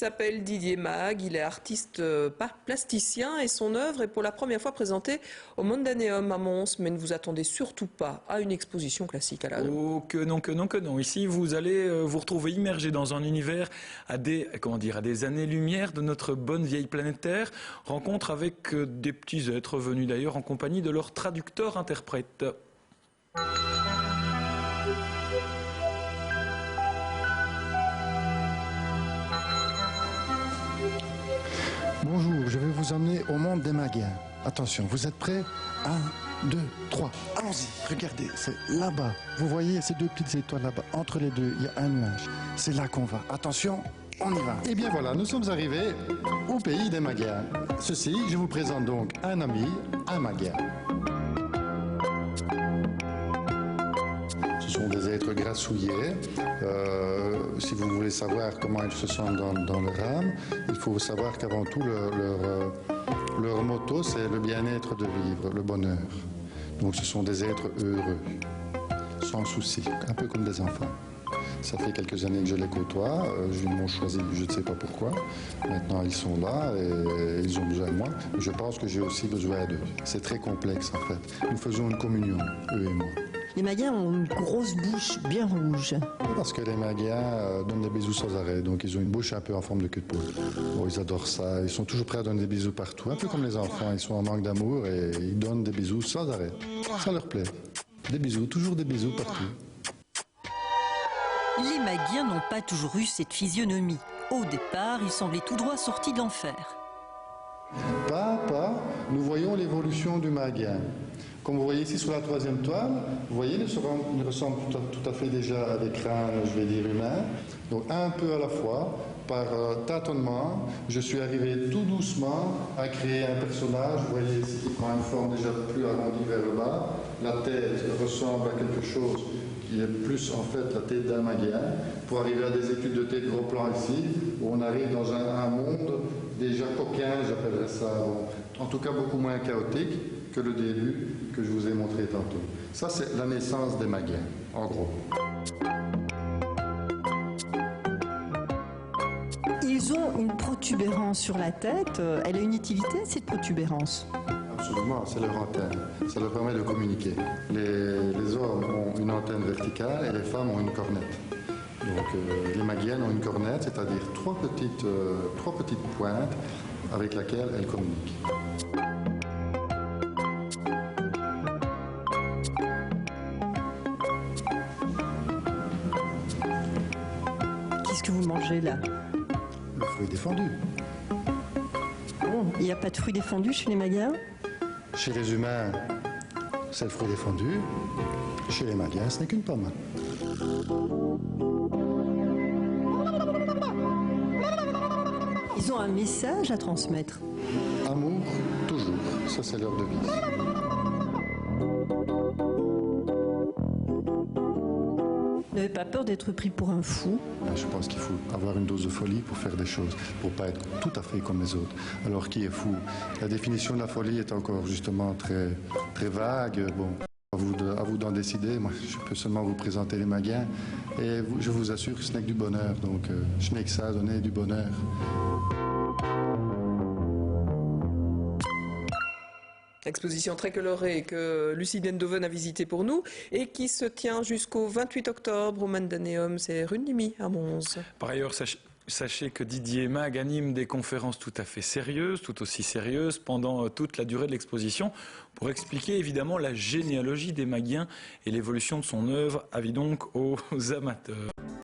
s'appelle Didier Mag, il est artiste plasticien et son œuvre est pour la première fois présentée au Mondaneum à Mons, mais ne vous attendez surtout pas à une exposition classique à la Oh, que non, que non, que non. Ici, vous allez vous retrouver immergé dans un univers à des années-lumière de notre bonne vieille planète Terre. Rencontre avec des petits êtres venus d'ailleurs en compagnie de leurs traducteurs-interprètes. Bonjour, je vais vous emmener au monde des Magiens. Attention, vous êtes prêts? 1, 2, 3, allons-y. Regardez, c'est là-bas. Vous voyez ces deux petites étoiles là-bas? Entre les deux, il y a un nuage. C'est là qu'on va. Attention, on y va. Et bien voilà, nous sommes arrivés au pays des Magiens. Ceci, je vous présente donc un ami, un Magien. Ce sont des êtres grassouillés. Si vous voulez savoir comment ils se sentent dans leur âme, il faut savoir qu'avant tout, leur motto, c'est le bien-être de vivre, le bonheur. Donc ce sont des êtres heureux, sans souci, un peu comme des enfants. Ça fait quelques années que je les côtoie, ils m'ont choisi, je ne sais pas pourquoi. Maintenant, ils sont là et ils ont besoin de moi. Je pense que j'ai aussi besoin d'eux. C'est très complexe, en fait. Nous faisons une communion, eux et moi. Les Magiens ont une grosse bouche bien rouge. Parce que les Magiens donnent des bisous sans arrêt, donc ils ont une bouche un peu en forme de queue de poule. Bon, ils adorent ça, ils sont toujours prêts à donner des bisous partout, un peu comme les enfants, ils sont en manque d'amour et ils donnent des bisous sans arrêt. Ça leur plaît. Des bisous, toujours des bisous partout. Les Magiens n'ont pas toujours eu cette physionomie. Au départ, ils semblaient tout droit sortis de l'enfer. Pas à pas, nous voyons l'évolution du Magien. Comme vous voyez ici sur la troisième toile, vous voyez, il ressemble tout à fait déjà à des crânes, je vais dire, humains. Donc un peu à la fois, par tâtonnement, je suis arrivé tout doucement à créer un personnage. Vous voyez ici qui prend une forme déjà plus arrondie vers le bas. La tête ressemble à quelque chose qui est plus en fait la tête d'un Magien, pour arriver à des études de tête gros plan ici, où on arrive dans un monde déjà coquin, j'appellerais ça, bon, en tout cas beaucoup moins chaotique que le début que je vous ai montré tantôt. Ça, c'est la naissance des Magiens, en gros. Ils ont une protubérance sur la tête. Elle a une utilité, cette protubérance? Absolument, c'est leur antenne. Ça leur permet de communiquer. Les hommes ont une antenne verticale et les femmes ont une cornette. Donc les Magiennes ont une cornette, c'est-à-dire trois petites pointes avec lesquelles elles communiquent. Qu'est-ce que vous mangez là? Le fruit défendu. Bon, il n'y a pas de fruits défendus chez les Magiens? Chez les humains, c'est le fruit défendu. Chez les Magiens, ce n'est qu'une pomme. Ils ont un message à transmettre. Amour, toujours. Ça, c'est leur devise. Vous n'avez pas peur d'être pris pour un fou? Je pense qu'il faut avoir une dose de folie pour faire des choses, pour ne pas être tout à fait comme les autres. Alors, qui est fou? La définition de la folie est encore justement très, très vague. Bon, à vous d'en décider. Moi, je peux seulement vous présenter les Magiens. Et je vous assure que ce n'est que du bonheur. Donc, je n'ai que ça à donner, du bonheur. Exposition très colorée que Lucie Dendoven a visitée pour nous et qui se tient jusqu'au 28 octobre au Mondaneum, c'est rue Nimi à Mons. Par ailleurs, sachez que Didier Mag anime des conférences tout à fait sérieuses, tout aussi sérieuses, pendant toute la durée de l'exposition, pour expliquer évidemment la généalogie des Magiens et l'évolution de son œuvre. Avis donc aux amateurs.